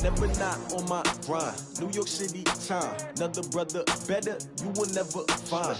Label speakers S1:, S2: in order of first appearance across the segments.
S1: never not on my grind. New York City time, another brother better, you will never find.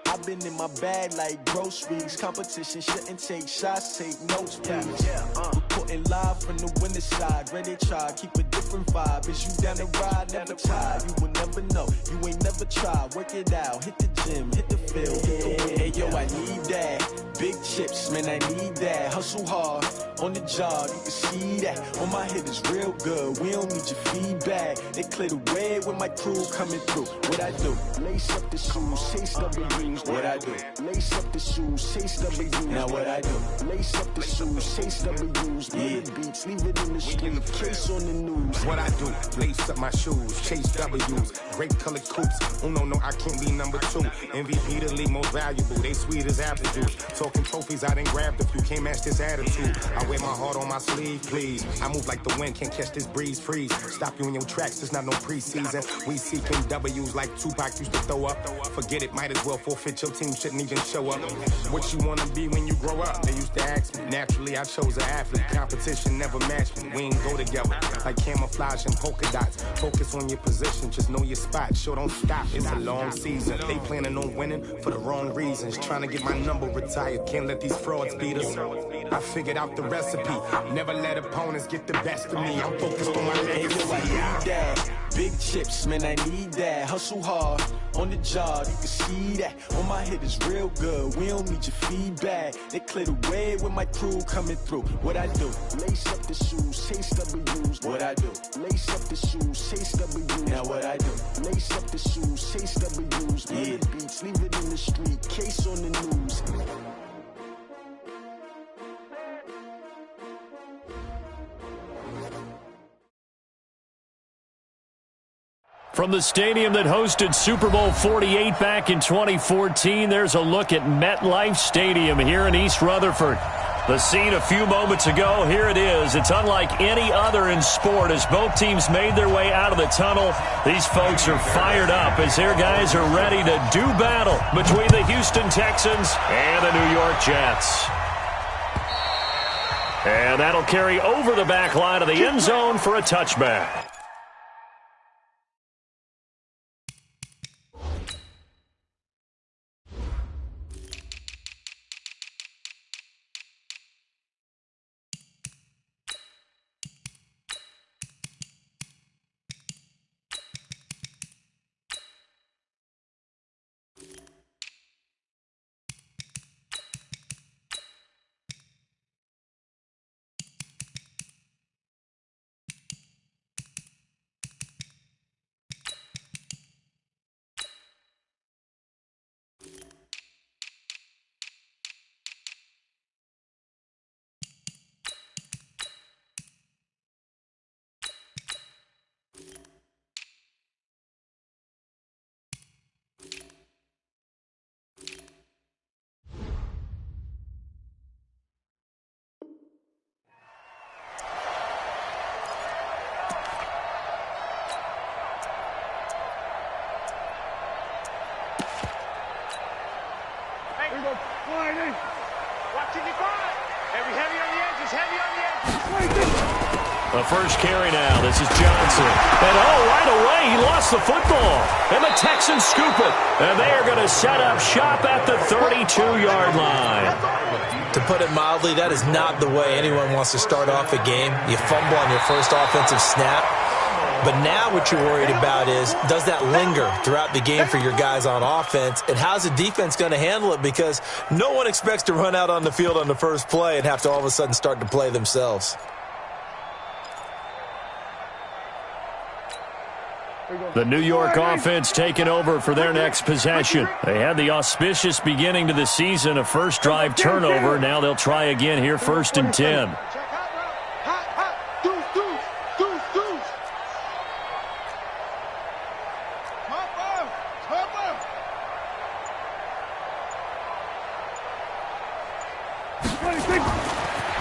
S1: I've been in my bag like groceries. Competition shouldn't take shots, take notes, please. Reporting live from the winter side. Ready to try, keep a different vibe. Is you down the ride, never tired. You will never know, you ain't never tried. Work it out, hit the gym, hit the field, hit the wind. Hey yo, I need that. Big chips, man, I need that. Hustle hard, on the job, you can see that. On my hit is real good, we don't need your feedback. They clear the way with my crew coming through. What I do? Lace up the shoes, chase W's. What I do? Lace up the shoes, chase W's. Now what I do? Lace up the shoes, chase W's. Murder beats, leave it in the street, case on the news.
S2: What I do? Lace up my shoes, chase W's. Great colored coops. Oh no, I can't be number 2. MVP the league most valuable. They sweet as apple juice. Talking trophies, I done grabbed a few. Can't match this attitude. I wear my heart on my sleeve, please. I move like the wind, can't catch this breeze. Freeze. Stop you in your tracks, there's not no preseason. We seeking W's like Tupac used to throw up. Forget it, might as well forfeit. Your team shouldn't even show up. What you wanna be when you grow up? They used to ask me. Naturally, I chose an athlete. Competition never matched me. We ain't go together like camouflage and polka dots. Focus on your position, just know your spot. Sure, don't stop. It's a long season. They planning on winning for the wrong reasons. Trying to get my number retired. Can't let these frauds beat us. I figured out the recipe. Never let opponents get the best of me. I'm focused on my legacy.
S1: I need that. Big chips, man, I need that. Hustle hard, on the job, you can see that. On my hit is real good, we don't need your feedback. They clear the way with my crew coming through. What I do? Lace up the shoes, chase W's. What I do? Lace up the shoes, chase W's. Now what I do? Lace up the shoes, chase W's. Murder beats, leave it in the street, case on the news.
S3: From the stadium that hosted Super Bowl 48 back in 2014, there's a look at MetLife Stadium here in East Rutherford. The scene a few moments ago, here it is. It's unlike any other in sport as both teams made their way out of the tunnel. These folks are fired up as their guys are ready to do battle between the Houston Texans and the New York Jets. And that'll carry over the back line of the end zone for a touchback. The first carry now. This is Johnson. And right away, he lost the football. And the Texans scoop it. And they are going to set up shop at the 32-yard line.
S4: To put it mildly, that is not the way anyone wants to start off a game. You fumble on your first offensive snap. But now what you're worried about is, does that linger throughout the game for your guys on offense? And how's the defense going to handle it? Because no one expects to run out on the field on the first play and have to all of a sudden start to play themselves.
S3: The New York offense taking over for their next possession. They had the auspicious beginning to the season, a first drive turnover. Now they'll try again here, 1st and 10.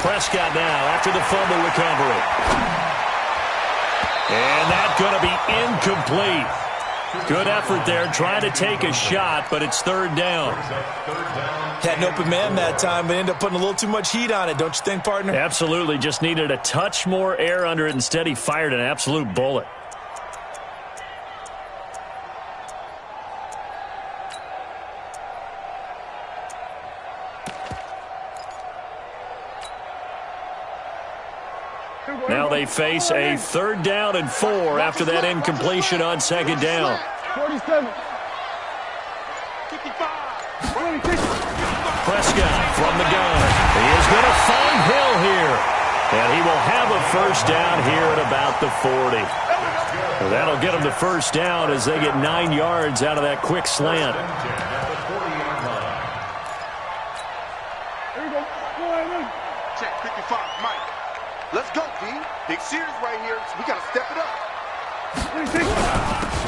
S3: Prescott now after the fumble recovery. And that's going to be incomplete. Good effort there, trying to take a shot, but it's third down.
S4: Had an open man that time, but ended up putting a little too much heat on it, don't you think, partner?
S3: Absolutely, just needed a touch more air under it. Instead, he fired an absolute bullet. Now they face a 3rd down and 4 after that incompletion on 2nd down.
S1: 47. 55.
S3: Prescott from the gun. He is going to find Hill here. And he will have a 1st down here at about the 40. That'll get him the 1st down as they get 9 yards out of that quick slant.
S5: Check 55, Mike. Let's go, D. Big series right here. So we got to step it up.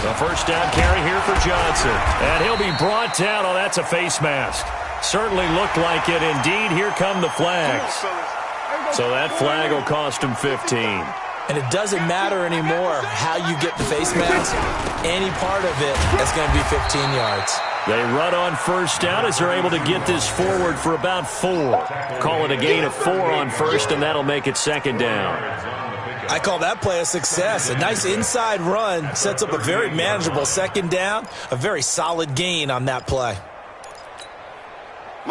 S3: The 1st down carry here for Johnson. And he'll be brought down. Oh, that's a face mask. Certainly looked like it. Indeed, here come the flags. So that flag will cost him 15.
S4: And it doesn't matter anymore how you get the face mask. Any part of it is going to be 15 yards.
S3: They run on 1st down as they're able to get this forward for about 4. Call it a gain of 4 on 1st, and that'll make it 2nd down.
S4: I call that play a success. A nice inside run sets up a very manageable 2nd down. A very solid gain on that play.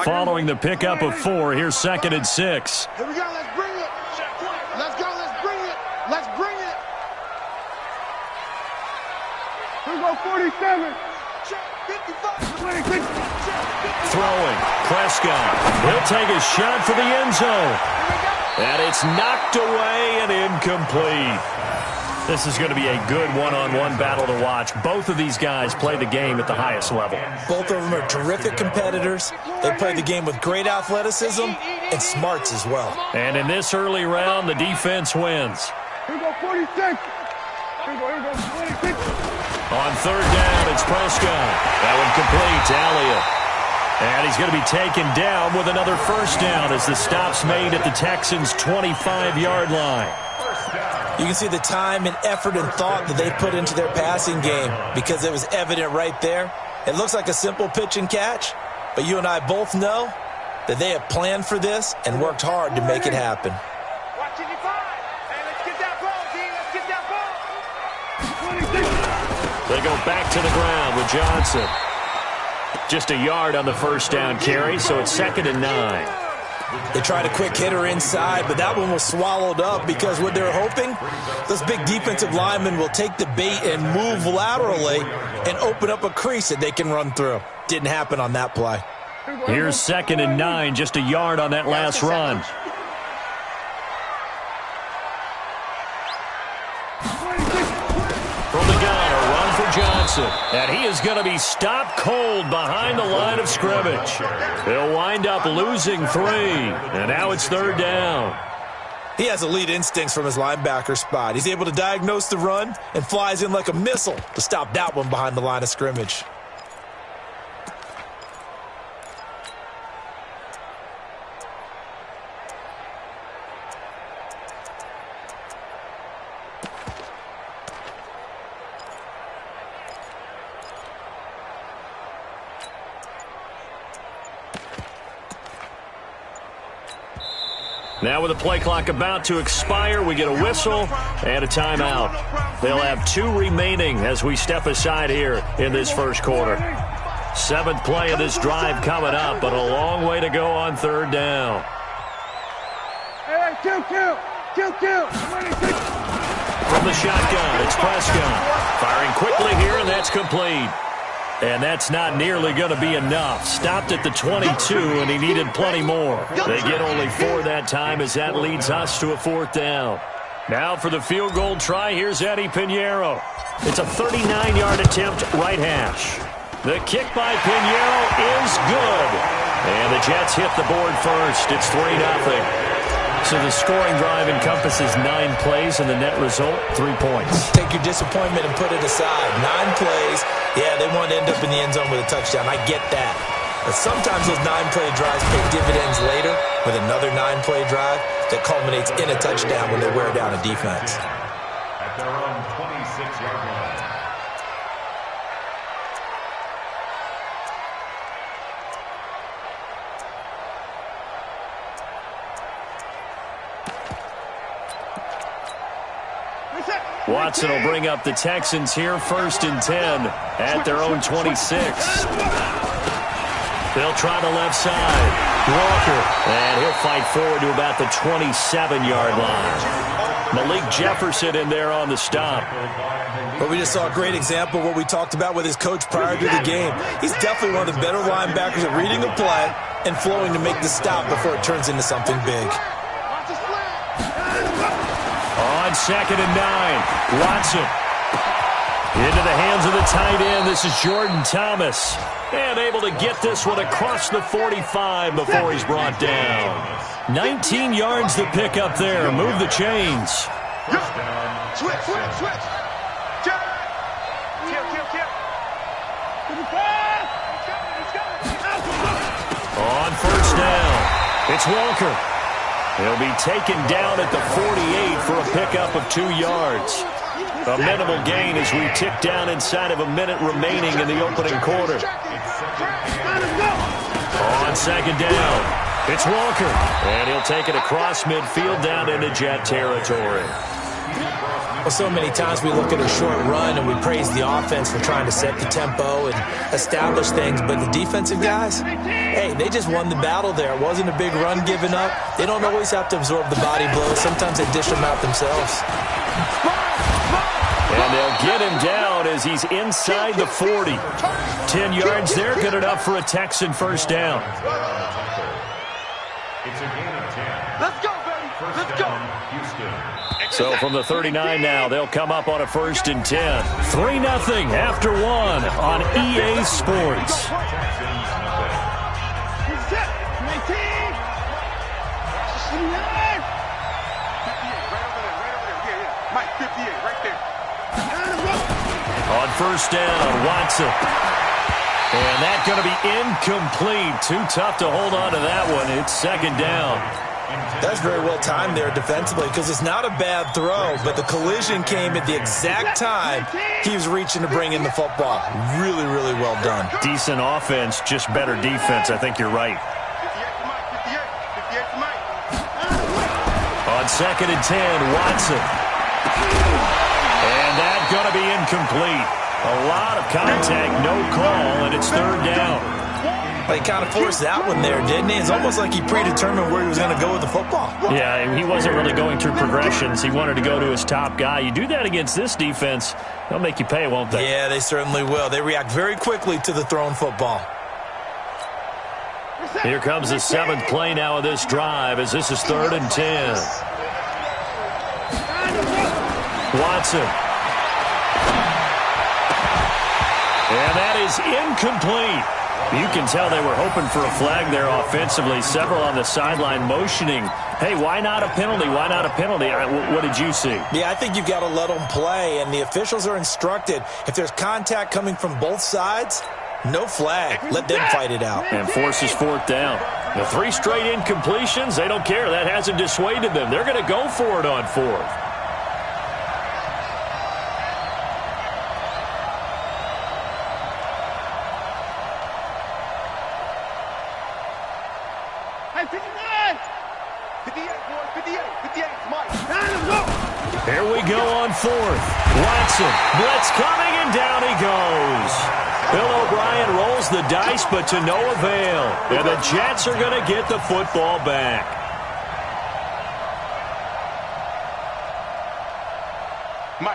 S3: Following the pickup of 4, here's 2nd and 6.
S5: Here we go. Let's bring it. Let's go. Let's bring it. Let's bring it.
S1: Here we go, 47.
S5: 55.
S3: Throwing. Prescott. He'll take a shot for the end zone. And it's knocked away and incomplete. This is going to be a good one-on-one battle to watch. Both of these guys play the game at the highest level.
S4: Both of them are terrific competitors. They play the game with great athleticism and smarts as well.
S3: And in this early round, the defense wins.
S1: Here we go, 46. Here we go, 26.
S3: On 3rd down, it's Prescott. That one complete to Elliott. And he's going to be taken down with another 1st down as the stop's made at the Texans' 25-yard line.
S4: You can see the time and effort and thought that they put into their passing game because it was evident right there. It looks like a simple pitch and catch, but you and I both know that they have planned for this and worked hard to make it happen.
S5: Watch it, 5. Hey, let's get that ball, D. Let's get that ball.
S3: They go back to the ground with Johnson. Just a yard on the 1st down carry, so it's 2nd and 9.
S4: They tried a quick hitter inside, but that one was swallowed up because what they're hoping, those big defensive linemen will take the bait and move laterally and open up a crease that they can run through. Didn't happen on that play.
S3: Here's 2nd and 9, just a yard on that last run. From the gun, a run for Johnson. And he is going to be stopped cold behind the line of scrimmage. He'll wind up losing 3. And now it's 3rd down.
S4: He has elite instincts from his linebacker spot. He's able to diagnose the run and flies in like a missile to stop that one behind the line of scrimmage.
S3: Now with the play clock about to expire, we get a whistle and a timeout. They'll have 2 remaining as we step aside here in this 1st quarter. 7th play of this drive coming up, but a long way to go on 3rd down.
S1: Hey, kill.
S3: From the shotgun, it's Prescott. Firing quickly here, and that's complete. And that's not nearly going to be enough. Stopped at the 22, and he needed plenty more. They get only 4 that time as that leads us to a 4th down. Now for the field goal try, here's Eddie Pinheiro. It's a 39-yard attempt, right hash. The kick by Pinheiro is good. And the Jets hit the board first. It's 3-0. So the scoring drive encompasses 9 plays, and the net result, 3 points.
S4: Take your disappointment and put it aside. 9 plays. Yeah, they want to end up in the end zone with a touchdown. I get that. But sometimes those 9-play drives pay dividends later with another 9-play drive that culminates in a touchdown when they wear down a defense.
S6: At their own 26-yard line.
S3: Watson will bring up the Texans here, 1st and 10 at their own 26. They'll try the left side. Walker, and he'll fight forward to about the 27-yard line. Malik Jefferson in there on the stop.
S4: But we just saw a great example of what we talked about with his coach prior to the game. He's definitely one of the better linebackers at reading a play and flowing to make the stop before it turns into something big.
S3: On 2nd and 9, Watson. Into the hands of the tight end. This is Jordan Thomas. And able to get this one across the 45 before he's brought down. 19 yards to pick up there. Move the chains.
S5: Switch.
S3: On 1st down, it's Walker. He'll be taken down at the 48 for a pickup of 2 yards. A minimal gain as we tick down inside of a minute remaining in the opening quarter. On 2nd down, it's Walker. And he'll take it across midfield down into Jet territory.
S4: Well, so many times we look at a short run and we praise the offense for trying to set the tempo and establish things, but the defensive guys, hey, they just won the battle there. It wasn't a big run given up. They don't always have to absorb the body blows. Sometimes they dish them out themselves.
S3: And they'll get him down as he's inside the 40. 10 yards there, good enough for a Texan 1st down.
S5: Let's go, baby. Let's go.
S3: So from the 39 now, they'll come up on a 1st and 10. 3-0 after 1 on EA Sports.
S5: Mike, 58, right there.
S3: On 1st down, Watson. And that's going to be incomplete. Too tough to hold on to that one. It's 2nd down.
S4: That's very well timed there defensively because it's not a bad throw, but the collision came at the exact time he was reaching to bring in the football. Really, really well done.
S3: Decent offense, just better defense. I think you're right.
S5: 58 to Mike.
S3: On 2nd and 10, Watson. And that's going to be incomplete. A lot of contact, no call, and it's 3rd down.
S4: He kind of forced that one there, didn't he? It's almost like he predetermined where he was going to go with the football.
S3: Yeah, he wasn't really going through progressions. He wanted to go to his top guy. You do that against this defense, they'll make you pay, won't they?
S4: Yeah, they certainly will. They react very quickly to the thrown football.
S3: Here comes the 7th play now of this drive as this is 3rd and 10. Watson. And that is incomplete. You can tell they were hoping for a flag there offensively. Several on the sideline motioning, hey, why not a penalty? Why not a penalty? What did you see?
S4: Yeah, I think you've got to let them play, and the officials are instructed. If there's contact coming from both sides, no flag. Let them fight it out.
S3: And forces 4th down. The 3 straight incompletions, they don't care. That hasn't dissuaded them. They're going to go for it on 4th. Here we go on 4th. Watson, blitz coming, and down he goes. Bill O'Brien rolls the dice, but to no avail. And the Jets are going to get the football back.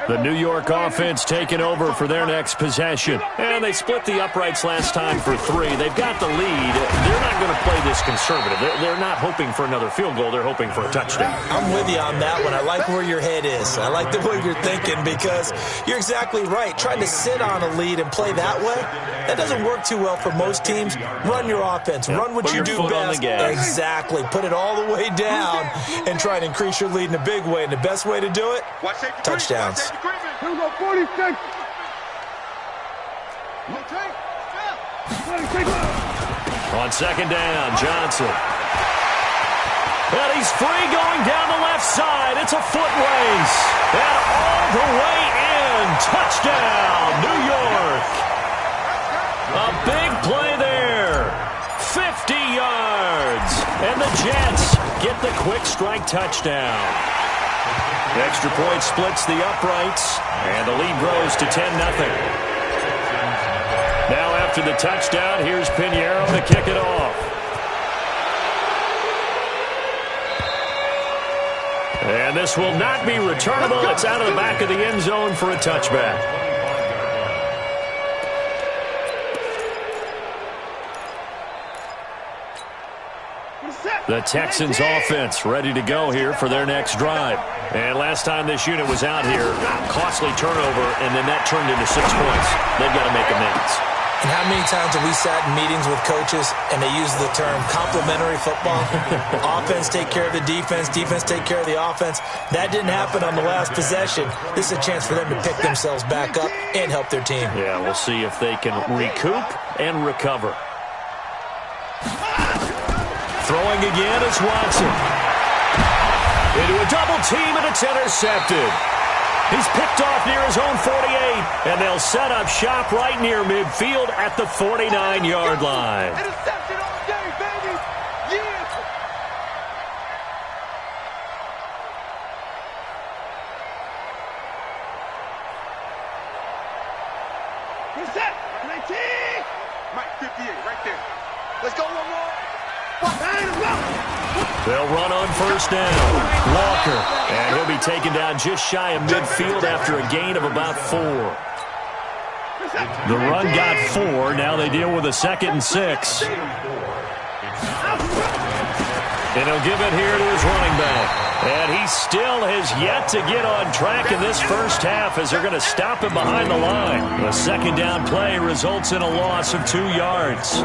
S3: The New York offense taking over for their next possession. And they split the uprights last time for 3. They've got the lead. They're not going to play this conservative. They're not hoping for another field goal. They're hoping for a touchdown.
S4: I'm with you on that one. I like where your head is. I like the way you're thinking because you're exactly right. Trying to sit on a lead and play that way, that doesn't work too well for most teams. Run your offense. Run what you do best. Exactly. Put it all the way down and try to increase your lead in a big way. And the best way to do it, touchdowns.
S5: Here we go, 46.
S3: On 2nd down, Johnson. And he's free going down the left side. It's a foot race. And all the way in. Touchdown, New York. A big play there. 50 yards. And the Jets get the quick strike touchdown. Extra point splits the uprights, and the lead grows to 10-0. Now after the touchdown, here's Pinheiro to kick it off. And this will not be returnable. It's out of the back of the end zone for a touchback. The Texans offense ready to go here for their next drive. And last time this unit was out here, costly turnover, and then that turned into 6 points. They've got to make amends.
S4: And how many times have we sat in meetings with coaches and they use the term complementary football? Offense take care of the defense, defense take care of the offense. That didn't happen on the last possession. This is a chance for them to pick themselves back up and help their team.
S3: Yeah, we'll see if they can recoup and recover. Throwing again is Watson. Into a double team, and it's intercepted. He's picked off near his own 48, and they'll set up shop right near midfield at the 49-yard line.
S5: Interception all day, baby. Yeah. Reset. 19. Mike, 58, right there. Let's go one more.
S3: They'll run on first down. Walker, and he'll be taken down just shy of midfield after a gain of about 4. The run got 4. Now they deal with a 2nd and 6. And he'll give it here to his running back. And he still has yet to get on track in this first half as they're going to stop him behind the line. A 2nd down play results in a loss of 2 yards.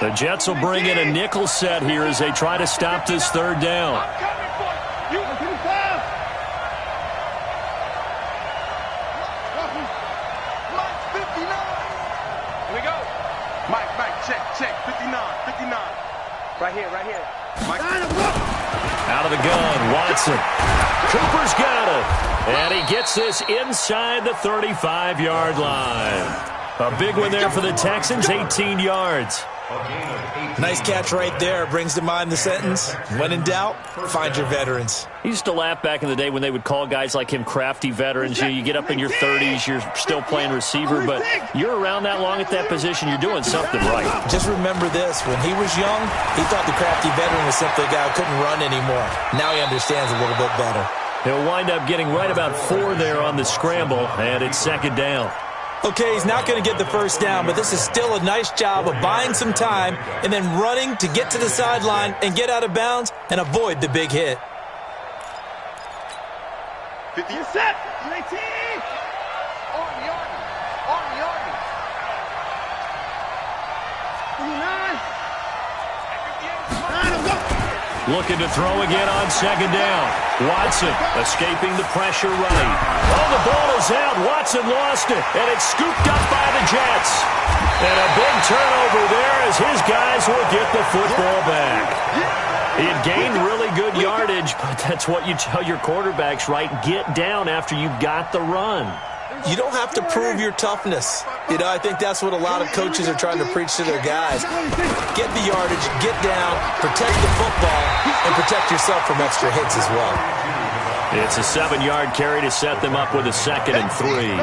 S3: The Jets will bring in a nickel set here as they try to stop this 3rd down.
S5: Check, 59. Right here. Mike.
S3: Out of the gun, Watson. Cooper's got it. And he gets this inside the 35-yard line. A big one there for the Texans, 18 yards.
S4: Nice catch right there. Brings to mind the sentence, when in doubt, find your veterans.
S3: He used to laugh back in the day when they would call guys like him crafty veterans. You get up in your 30s, you're still playing receiver, but you're around that long at that position, you're doing something right.
S4: Just remember this. When he was young, he thought the crafty veteran was simply a guy who couldn't run anymore. Now he understands a little bit better.
S3: He'll wind up getting right about 4 there on the scramble, and it's 2nd down.
S4: Okay, he's not going to get the first down, but this is still a nice job of buying some time and then running to get to the sideline and get out of bounds and avoid the big hit.
S5: 50 set. 19. Army. 59.
S3: Looking to throw again on 2nd down. Watson escaping the pressure right. Oh, the ball is out. Watson lost it, and it's scooped up by the Jets. And a big turnover there as his guys will get the football back. He had gained really good yardage, but that's what you tell your quarterbacks, right? Get down after you've got the run.
S4: You don't have to prove your toughness. I think that's what a lot of coaches are trying to preach to their guys. Get the yardage, get down, protect the football, and protect yourself from extra hits as well.
S3: It's a 7-yard carry to set them up with a 2nd and 3.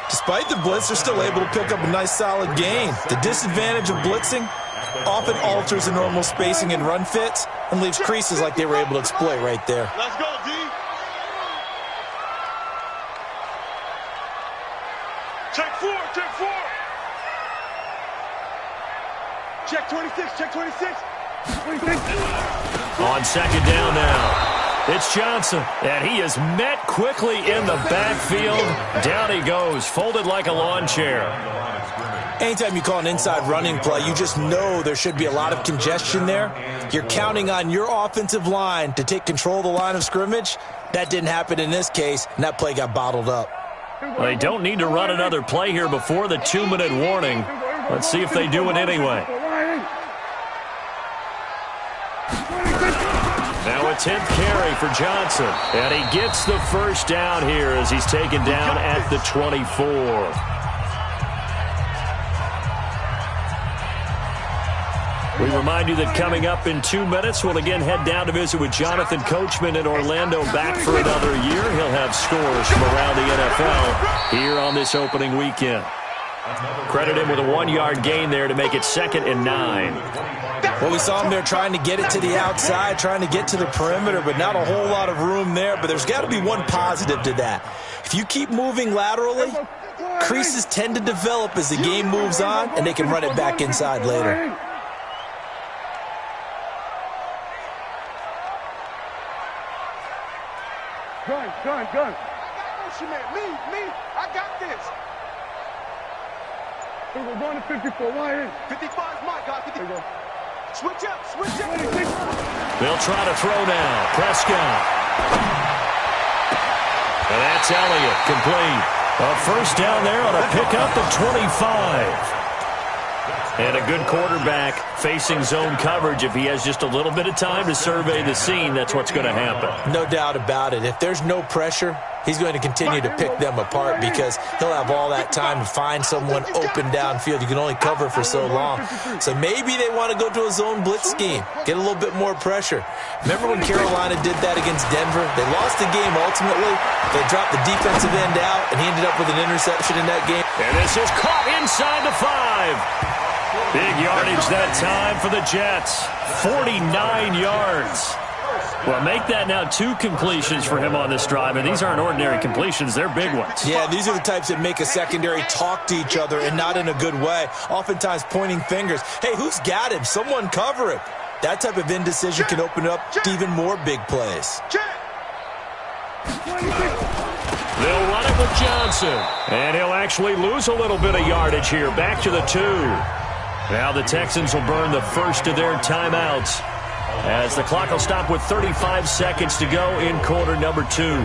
S4: Despite the blitz, they're still able to pick up a nice solid gain. The disadvantage of blitzing often alters the normal spacing and run fits and leaves creases like they were able to exploit right there.
S5: Let's go, D. Check 4. Check 26.
S3: On 2nd down now. It's Johnson, and he is met quickly in the backfield. Down he goes, folded like a lawn chair.
S4: Anytime you call an inside running play, you just know there should be a lot of congestion there. You're counting on your offensive line to take control of the line of scrimmage. That didn't happen in this case, and that play got bottled up.
S3: They don't need to run another play here before the 2-minute warning. Let's see if they do it anyway. Now a 10th carry for Johnson. And he gets the first down here as he's taken down at the 24. We remind you that coming up in 2 minutes, we'll again head down to visit with Jonathan Coachman in Orlando, back for another year. He'll have scores from around the NFL here on this opening weekend. Credit him with a 1-yard gain there to make it 2nd and 9.
S4: Well, we saw him there trying to get it to the outside, trying to get to the perimeter, but not a whole lot of room there. But there's got to be one positive to that. If you keep moving laterally, creases tend to develop as the game moves on, and they can run it back inside later.
S5: Gun. I got this, man. Me. I got this. We're going to 54. Why in? 55 is my guy. 50. Switch up.
S3: They'll try to throw now. Prescott. And that's Elliott. Complete. A first down there on a pickup at 25. And a good quarterback facing zone coverage. If he has just a little bit of time to survey the scene, that's what's going to happen.
S4: No doubt about it. If there's no pressure, he's going to continue to pick them apart because he'll have all that time to find someone open downfield. You can only cover for so long. So maybe they want to go to a zone blitz scheme, get a little bit more pressure. Remember when Carolina did that against Denver? They lost the game ultimately. They dropped the defensive end out, and he ended up with an interception in that game.
S3: And this is caught inside the 5. Big yardage that time for the Jets. 49 yards. Well, make that now 2 completions for him on this drive, and these aren't ordinary completions. They're big ones.
S4: Yeah, these are the types that make a secondary talk to each other and not in a good way, oftentimes pointing fingers. Hey, who's got him? Someone cover him. That type of indecision can open up to even more big plays.
S3: They'll run it with Johnson, and he'll actually lose a little bit of yardage here. Back to the 2. Now the Texans will burn the first of their timeouts as the clock will stop with 35 seconds to go in quarter number 2.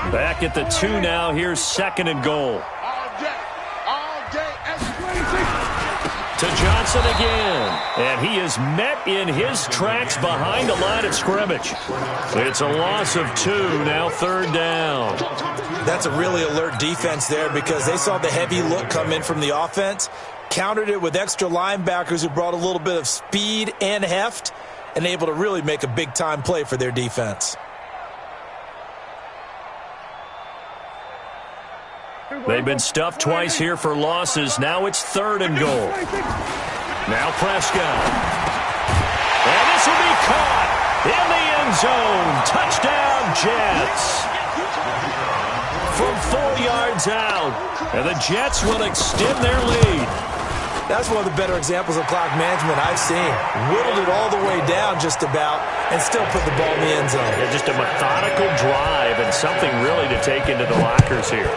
S3: Back at the 2 now. Here's 2nd and goal. To Johnson again. And he is met in his tracks behind the line of scrimmage. It's a loss of 2. Now 3rd down.
S4: That's a really alert defense there because they saw the heavy look come in from the offense, countered it with extra linebackers who brought a little bit of speed and heft, and able to really make a big-time play for their defense.
S3: They've been stuffed twice here for losses. Now it's 3rd and goal. Now Prescott. And this will be caught in the end zone. Touchdown, Jets. From 4 yards out. And the Jets will extend their lead.
S4: That's one of the better examples of clock management I've seen. Whittled it all the way down just about and still put the ball in the end zone.
S3: Yeah, just a methodical drive and something really to take into the lockers here.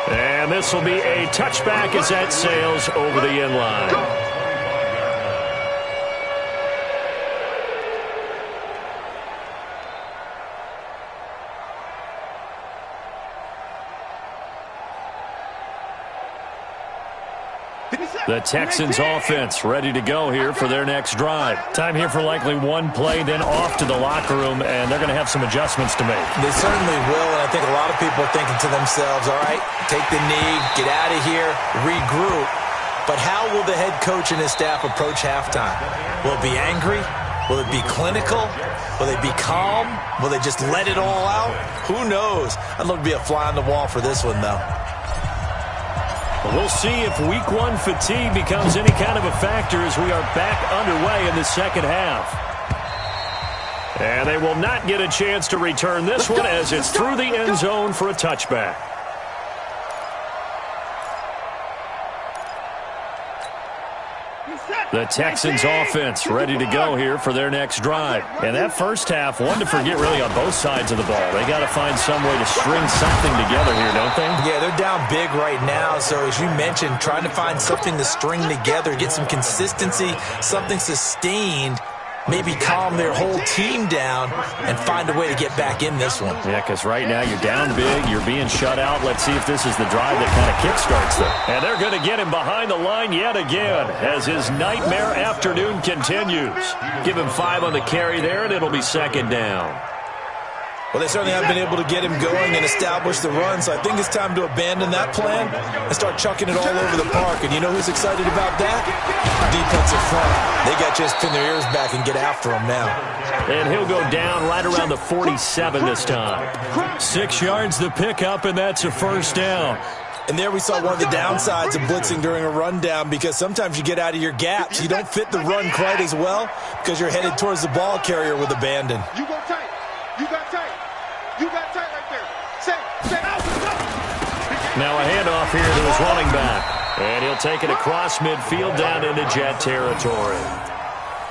S3: And this will be a touchback as that sails over the end line. The Texans offense ready to go here for their next drive. Time here for likely one play, then off to the locker room, and they're going to have some adjustments to make.
S4: They certainly will, and I think a lot of people are thinking to themselves, all right, take the knee, get out of here, regroup. But how will the head coach and his staff approach halftime? Will it be angry? Will it be clinical? Will they be calm? Will they just let it all out? Who knows? I'd love to be a fly on the wall for this one, though.
S3: We'll see if week 1 fatigue becomes any kind of a factor as we are back underway in the second half. And they will not get a chance to return this one as it's through the end zone for a touchback. The Texans offense ready to go here for their next drive. And that first half, one to forget really on both sides of the ball. They got to find some way to string something together here, don't they?
S4: Yeah, they're down big right now. So as you mentioned, trying to find something to string together, get some consistency, something sustained, maybe calm their whole team down and find a way to get back in this one.
S3: Yeah, because right now you're down big, you're being shut out. Let's see if this is the drive that kind of kickstarts them. And they're going to get him behind the line yet again as his nightmare afternoon continues. Give him 5 on the carry there, and it'll be 2nd down.
S4: Well, they certainly haven't been able to get him going and establish the run, so I think it's time to abandon that plan and start chucking it all over the park. And you know who's excited about that? Defensive front. They got just pin their ears back and get after him now.
S3: And he'll go down right around the 47 this time. 6 yards the pickup, and that's a first down.
S4: And there we saw one of the downsides of blitzing during a rundown, because sometimes you get out of your gaps. You don't fit the run quite as well because you're headed towards the ball carrier with abandon.
S5: You go tight. You got tight. You got tight right there. Say out.
S3: Now a handoff here to his running back. And he'll take it across midfield down into Jet territory.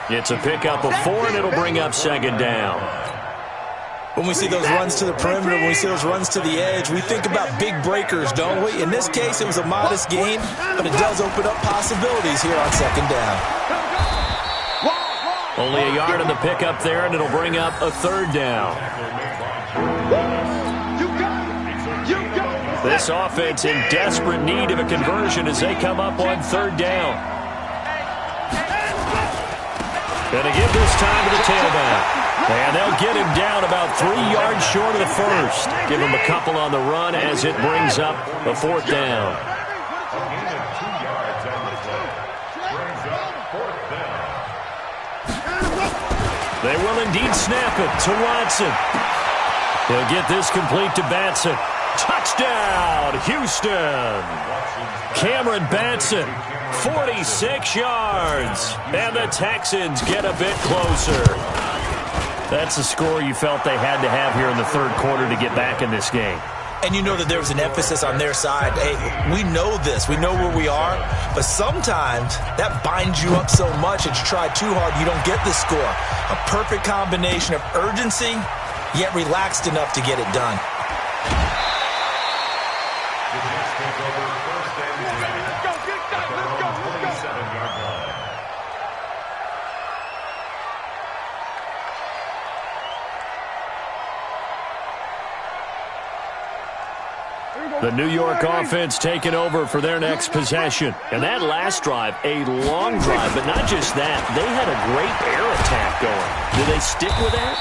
S3: It's a pickup of 4, and it'll bring up second down.
S4: When we see those runs to the perimeter, when we see those runs to the edge, we think about big breakers, don't we? In this case, it was a modest gain, but it does open up possibilities here on second down.
S3: Only a yard on the pickup there, and it'll bring up a third down. This offense in desperate need of a conversion as they come up on third down. Going to give this time to the tailback. And they'll get him down about 3 yards short of the first. Give him a couple on the run as it brings up a fourth down. They will indeed snap it to Watson. He'll get this complete to Batson. Touchdown, Houston. Cameron Batson, 46 yards. And the Texans get a bit closer. That's the score you felt they had to have here in the third quarter to get back in this game.
S4: And you know that there was an emphasis on their side. Hey, we know this. We know where we are. But sometimes that binds you up so much that you try too hard, you don't get the score. A perfect combination of urgency, yet relaxed enough to get it done.
S3: The New York offense taking over for their next possession. And that last drive, a long drive, but not just that. They had a great air attack going. Do they stick with that?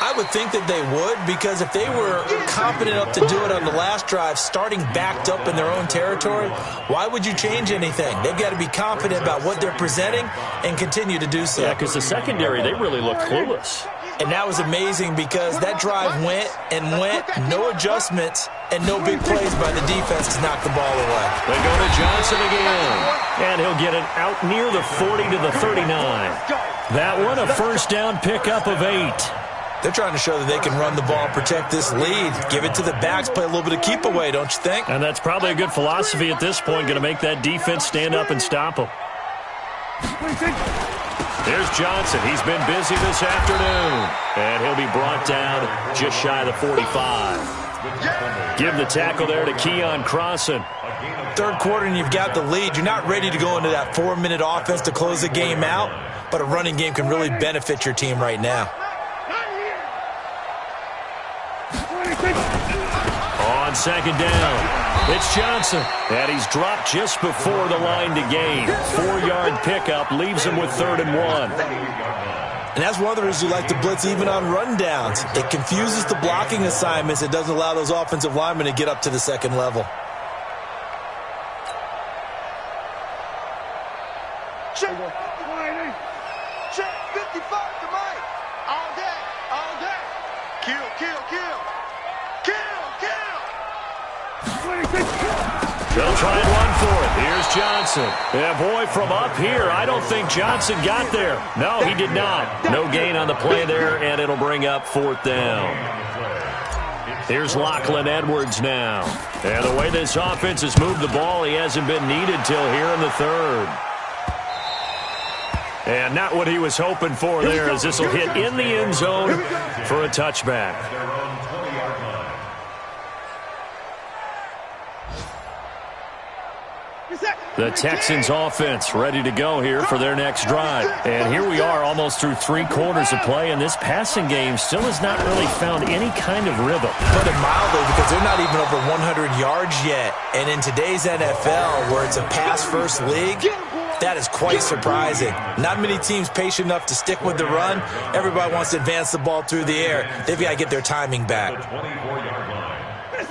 S4: I would think that they would, because if they were confident enough to do it on the last drive, starting backed up in their own territory, why would you change anything? They've got to be confident about what they're presenting and continue to do so.
S3: Yeah, because the secondary, they really looked clueless.
S4: And that was amazing because that drive went and went, no adjustments, and no big plays by the defense to knock the ball away.
S3: They go to Johnson again, and he'll get it out near the 40 to the 39. That one, a first down pickup of 8.
S4: They're trying to show that they can run the ball and protect this lead. Give it to the backs, play a little bit of keep away, don't you think?
S3: And that's probably a good philosophy at this point, going to make that defense stand up and stop them. There's Johnson. He's been busy this afternoon. And he'll be brought down just shy of the 45. Give the tackle there to Keon Crossan.
S4: Third quarter and you've got the lead. You're not ready to go into that 4-minute offense to close the game out, but a running game can really benefit your team right now.
S3: On second down, it's Johnson. And he's dropped just before the line to gain. 4-yard pickup leaves him with 3rd and 1.
S4: And that's one of the reasons you like to blitz even on rundowns. It confuses the blocking assignments. It doesn't allow those offensive linemen to get up to the second level.
S5: Check 55 to Mike. All day, all day. Kill, kill, kill. Kill, kill.
S3: They'll try and run for it. Here's Johnson. Yeah, boy, from up here, I don't think Johnson got there. No, he did not. No gain on the play there, and it'll bring up 4th down. Here's Lachlan Edwards now. And the way this offense has moved the ball, he hasn't been needed till here in the 3rd. And not what he was hoping for there, as this will hit in the end zone for a touchback. The Texans offense ready to go here for their next drive. And here we are almost through 3 quarters of play, and this passing game still has not really found any kind of rhythm.
S4: Put it mildly, because they're not even over 100 yards yet. And in today's NFL, where it's a pass-first league, That is quite surprising. Not many teams patient enough to stick with the run. Everybody wants to advance the ball through the air. They've got to get their timing back.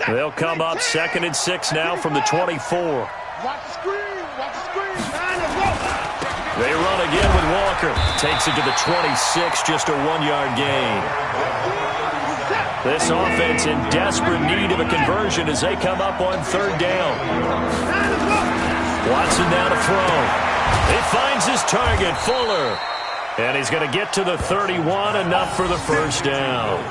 S3: They'll come up 2nd and 6 now from the 24.
S5: Watch the screen. Watch the screen.
S3: They run again with Walker. Takes it to the 26, just a 1-yard gain. This offense in desperate need of a conversion as they come up on 3rd down. Watson now to throw. He finds his target, Fuller. And he's going to get to the 31, enough for the first down.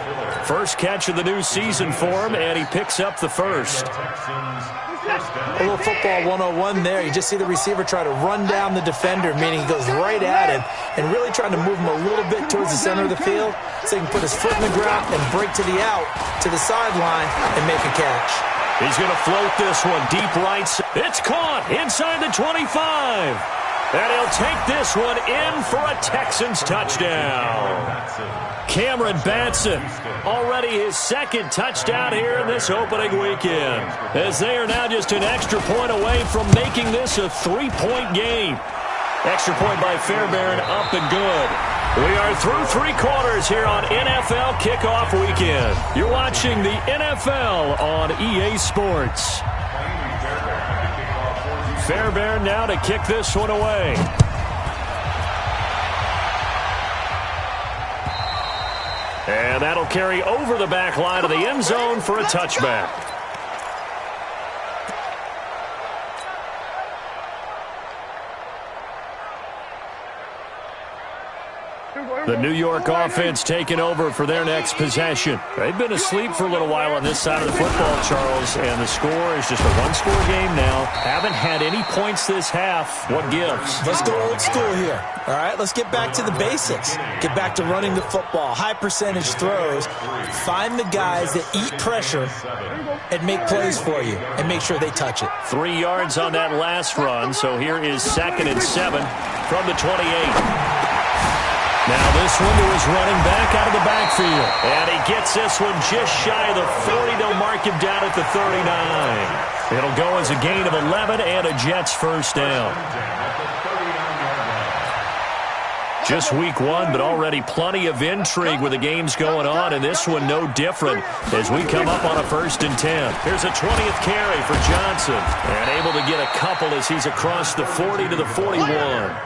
S3: First catch of the new season for him, and he picks up the first.
S4: A little football 101 there. You just see the receiver try to run down the defender, meaning he goes right at him and really trying to move him a little bit towards the center of the field so he can put his foot in the ground and break to the out, to the sideline, and make a catch.
S3: He's going to float this one deep right. It's caught inside the 25. And he'll take this one in for a Texans touchdown. Cameron Batson, already his 2nd touchdown here in this opening weekend, as they are now just an extra point away from making this a 3-point game. Extra point by Fairbairn, up and good. We are through 3 quarters here on NFL Kickoff Weekend. You're watching the NFL on EA Sports. Fairbairn now to kick this one away. And that'll carry over the back line of the end zone for a touchback. The New York offense taking over for their next possession. They've been asleep for a little while on this side of the football, Charles, and the score is just a one-score game now. Haven't had any points this half. What gives?
S4: Let's go old school here. All right, let's get back to the basics. Get back to running the football, high percentage throws. Find the guys that eat pressure and make plays for you and make sure they touch it.
S3: 3 yards on that last run, so here is 2nd and 7 from the 28. Now this one to his running back out of the backfield. And he gets this one just shy of the 40. They'll mark him down at the 39. It'll go as a gain of 11 and a Jets first down. Just week 1, but already plenty of intrigue with the games going on, and this one no different as we come up on a 1st and 10. Here's a 20th carry for Johnson, and able to get a couple as he's across the 40 to the 41.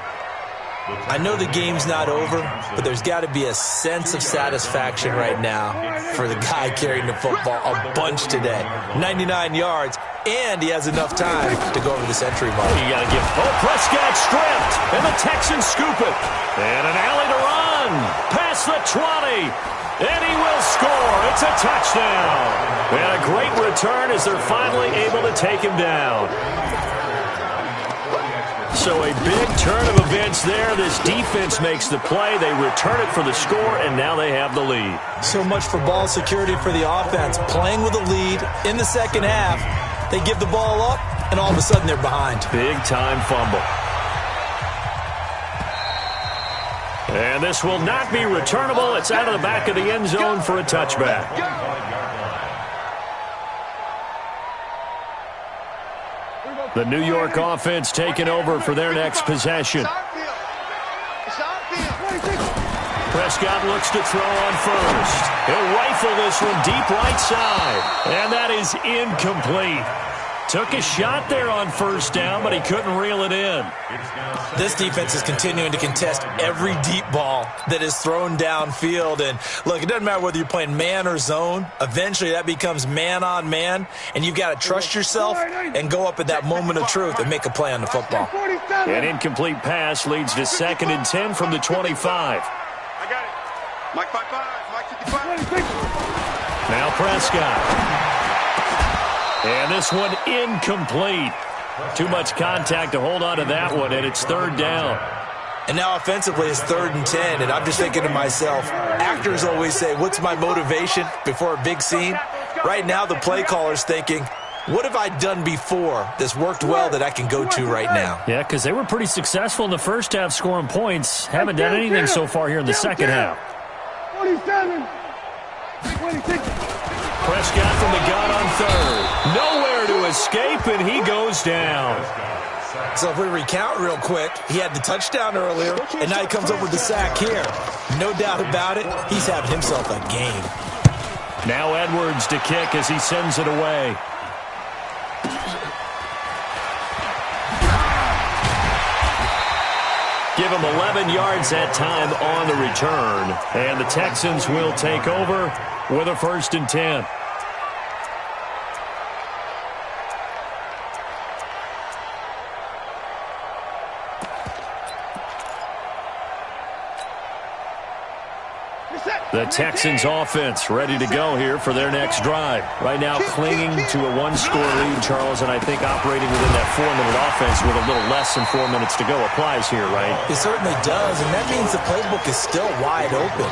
S4: I know the game's not over, but there's got to be a sense of satisfaction right now for the guy carrying the football a bunch today. 99 yards, and he has enough time to go over the century mark.
S3: You got to give. Oh, Prescott stripped, and the Texans scoop it. And an alley to run, past the 20, and he will score. It's a touchdown. And a great return as they're finally able to take him down. So a big turn of events there. This defense makes the play. They return it for the score, and now they have the lead.
S4: So much for ball security for the offense. Playing with a lead in the second half. They give the ball up, and all of a sudden they're behind.
S3: Big-time fumble. And this will not be returnable. It's out of the back of the end zone for a touchback. The New York offense taking over for their next possession. Prescott looks to throw on first. He'll rifle this one deep right side. And that is incomplete. Took a shot there on first down, but he couldn't reel it in.
S4: This defense is continuing to contest every deep ball that is thrown downfield. And look, it doesn't matter whether you're playing man or zone. Eventually that becomes man on man, and you've got to trust yourself and go up at that moment of truth and make a play on the football.
S3: An incomplete pass leads to 2nd and 10 from the 25.
S5: I got it. Mike 5-5, Mike 55.
S3: Now Prescott. And this one incomplete. Too much contact to hold on to that one, and it's 3rd down.
S4: And now offensively it's 3rd and 10, and I'm just thinking to myself, actors always say, what's my motivation before a big scene? Right now the play caller's thinking, what have I done before that's worked well that I can go to right now?
S3: Yeah, because they were pretty successful in the first half scoring points. Haven't done anything so far here in the second half.
S5: 27. 26.
S3: Prescott from the gun on 3rd. Nowhere to escape, and he goes down.
S4: So if we recount real quick, he had the touchdown earlier, and now he comes up with the sack here. No doubt about it, he's having himself a game.
S3: Now Edwards to kick as he sends it away. Give him 11 yards that time on the return. And the Texans will take over with a 1st and 10. The Texans offense ready to go here for their next drive. Right now clinging to a 1-score lead, Charles, and I think operating within that 4-minute offense with a little less than 4 minutes to go applies here, right?
S4: It certainly does, and that means the playbook is still wide open.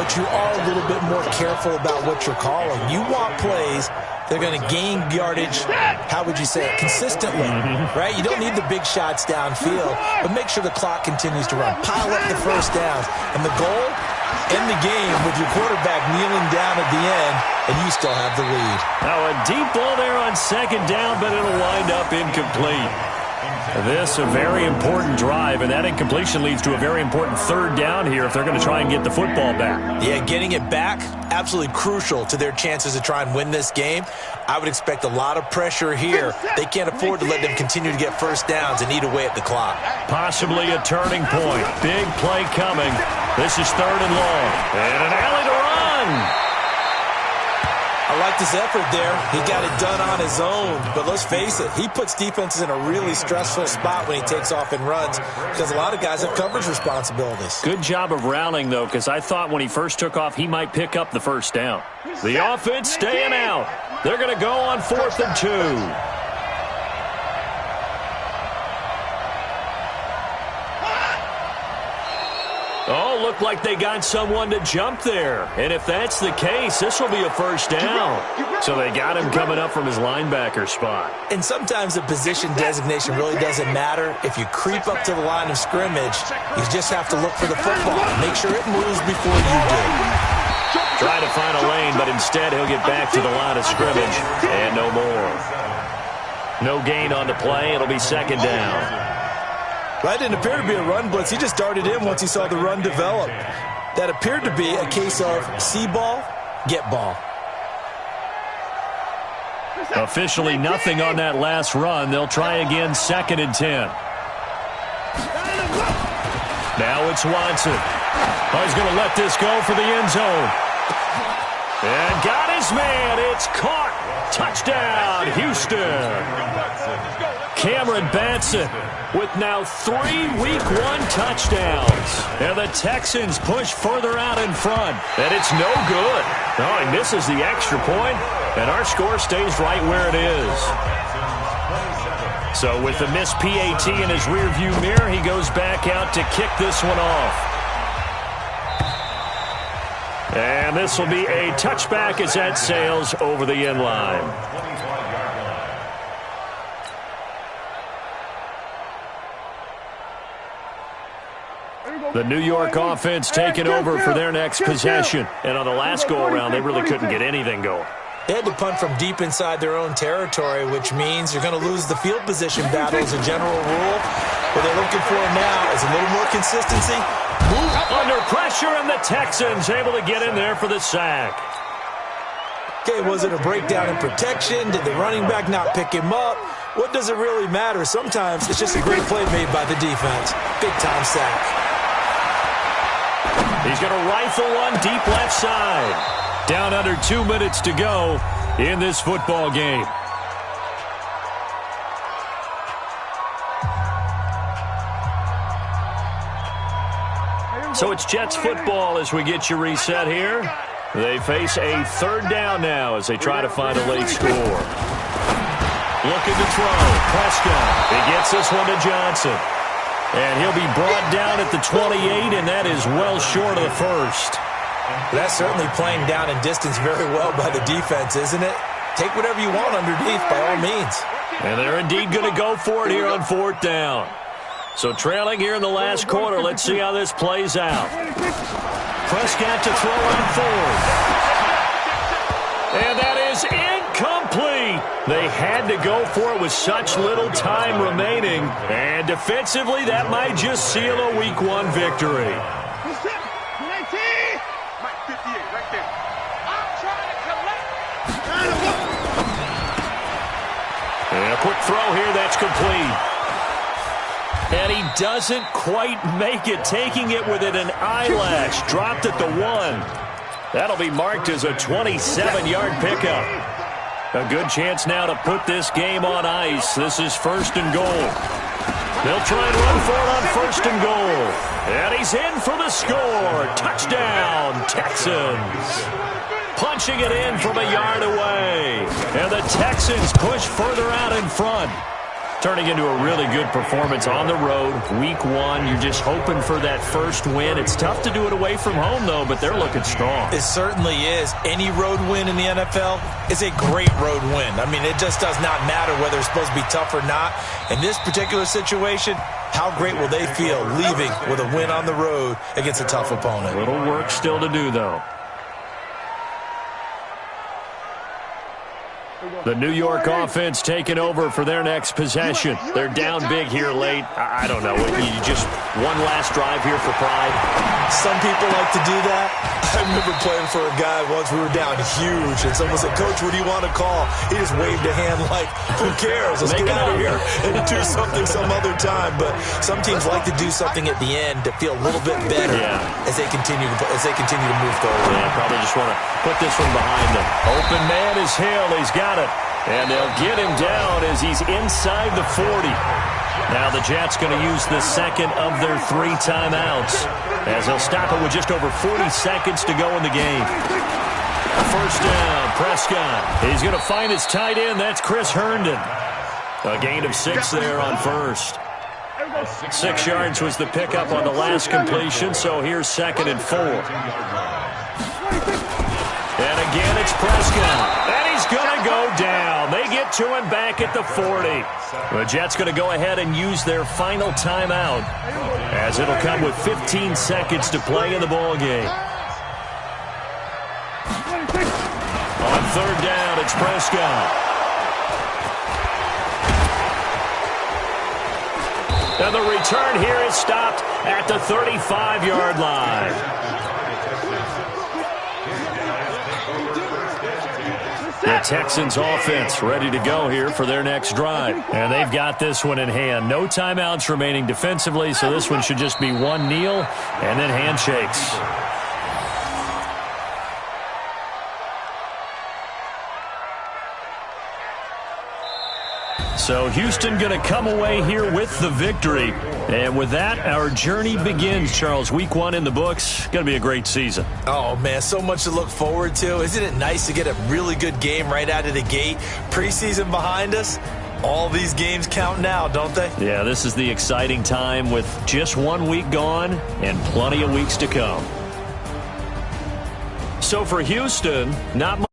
S4: But you are a little bit more careful about what you're calling. You want plays they're going to gain yardage, how would you say it, consistently, right? You don't need the big shots downfield, but make sure the clock continues to run. Pile up the first downs. And the goal, end the game with your quarterback kneeling down at the end, and you still have the lead.
S3: Now a deep ball there on 2nd down, but it'll wind up incomplete. This a very important drive, and that incompletion leads to a very important 3rd down here if they're going to try and get the football back.
S4: Yeah, getting it back, absolutely crucial to their chances to try and win this game. I would expect a lot of pressure here. They can't afford to let them continue to get first downs and eat away at the clock.
S3: Possibly a turning point. Big play coming. This is 3rd and long. And an alley to run.
S4: I like this effort there. He got it done on his own. But let's face it, he puts defenses in a really stressful spot when he takes off and runs because a lot of guys have coverage responsibilities.
S3: Good job of rallying, though, because I thought when he first took off, he might pick up the 1st down. The offense staying out. They're going to go on 4th and 2. Oh, looked like they got someone to jump there. And if that's the case, this will be a 1st down. So they got him coming up from his linebacker spot.
S4: And sometimes the position designation really doesn't matter. If you creep up to the line of scrimmage, you just have to look for the football. Make sure it moves before you do.
S3: Try to find a lane, but instead he'll get back to the line of scrimmage. And no more. No gain on the play. It'll be 2nd down.
S4: That didn't appear to be a run blitz. He just darted in once he saw the run develop. That appeared to be a case of see ball, get ball.
S3: Officially nothing on that last run. They'll try again, 2nd and 10. Now it's Watson. Oh, he's going to let this go for the end zone. And got his man. It's caught. Touchdown, Houston. Cameron Batson with now 3 Week 1 touchdowns. And the Texans push further out in front. And it's no good. Oh, he misses the extra point, and our score stays right where it is. So with the missed PAT in his rearview mirror, he goes back out to kick this one off. And this will be a touchback as that sails over the end line. The New York offense taking over for their next possession. And on the last go-around, they really couldn't get anything going.
S4: They had to punt from deep inside their own territory, which means you're going to lose the field position battle as a general rule. What they're looking for now is a little more consistency.
S3: Under pressure, and the Texans able to get in there for the sack.
S4: Okay, was it a breakdown in protection? Did the running back not pick him up? What does it really matter? Sometimes it's just a great play made by the defense. Big-time sack.
S3: He's going to rifle one deep left side. Down under 2 minutes to go in this football game. So it's Jets football as we get you reset here. They face a 3rd down now as they try to find a late score. Looking to throw. Prescott. He gets this one to Johnson. And he'll be brought down at the 28, and that is well short of the 1st.
S4: That's certainly playing down in distance very well by the defense, isn't it? Take whatever you want underneath by all means.
S3: And they're indeed going to go for it here on 4th down. So trailing here in the last quarter, let's see how this plays out. Prescott to throw on 4th. And that is incomplete. They had to go for it with such little time remaining. And defensively, that might just seal a Week 1 victory.
S5: Mike 58 right there.
S6: I'm trying to collect.
S3: And a quick throw here, that's complete. And he doesn't quite make it, taking it within an eyelash. Dropped at the 1. That'll be marked as a 27-yard pickup. A good chance now to put this game on ice. This is 1st and goal. They'll try and run for it on 1st and goal. And he's in for the score. Touchdown, Texans. Punching it in from a yard away. And the Texans push further out in front. Turning into a really good performance on the road. Week 1, you're just hoping for that first win. It's tough to do it away from home, though, but they're looking strong.
S4: It certainly is. Any road win in the NFL is a great road win. I mean, it just does not matter whether it's supposed to be tough or not. In this particular situation, how great will they feel leaving with a win on the road against a tough opponent?
S3: A little work still to do, though. The New York offense taking over for their next possession. They're down big here late. I don't know. You just one last drive here for pride.
S4: Some people like to do that. I remember playing for a guy once. We were down huge, and someone said, "Coach, what do you want to call?" He just waved a hand like, "Who cares? Let's get out of here and do something some other time." But some teams like to do something at the end to feel a little bit better as they continue to move forward.
S3: Yeah, probably just want to put this one behind them. Open man is Hill. He's got it. And they'll get him down as he's inside the 40. Now the Jets going to use the second of their 3 timeouts as they'll stop it with just over 40 seconds to go in the game. First down, Prescott. He's going to find his tight end. That's Chris Herndon. A gain of 6 there on first. 6 yards was the pickup on the last completion, so here's 2nd and 4. And again, it's Prescott. And he's going to go down. They get to him back at the 40. The Jets going to go ahead and use their final timeout as it'll come with 15 seconds to play in the ball game. On 3rd down, it's Prescott. And the return here is stopped at the 35-yard line. The Texans offense ready to go here for their next drive. And they've got this one in hand. No timeouts remaining defensively, so this one should just be one kneel and then handshakes. So Houston going to come away here with the victory. And with that, our journey begins, Charles. Week 1 in the books. Going to be a great season.
S4: Oh, man, so much to look forward to. Isn't it nice to get a really good game right out of the gate? Preseason behind us. All these games count now, don't they?
S3: Yeah, this is the exciting time with just 1 week gone and plenty of weeks to come. So for Houston, not much.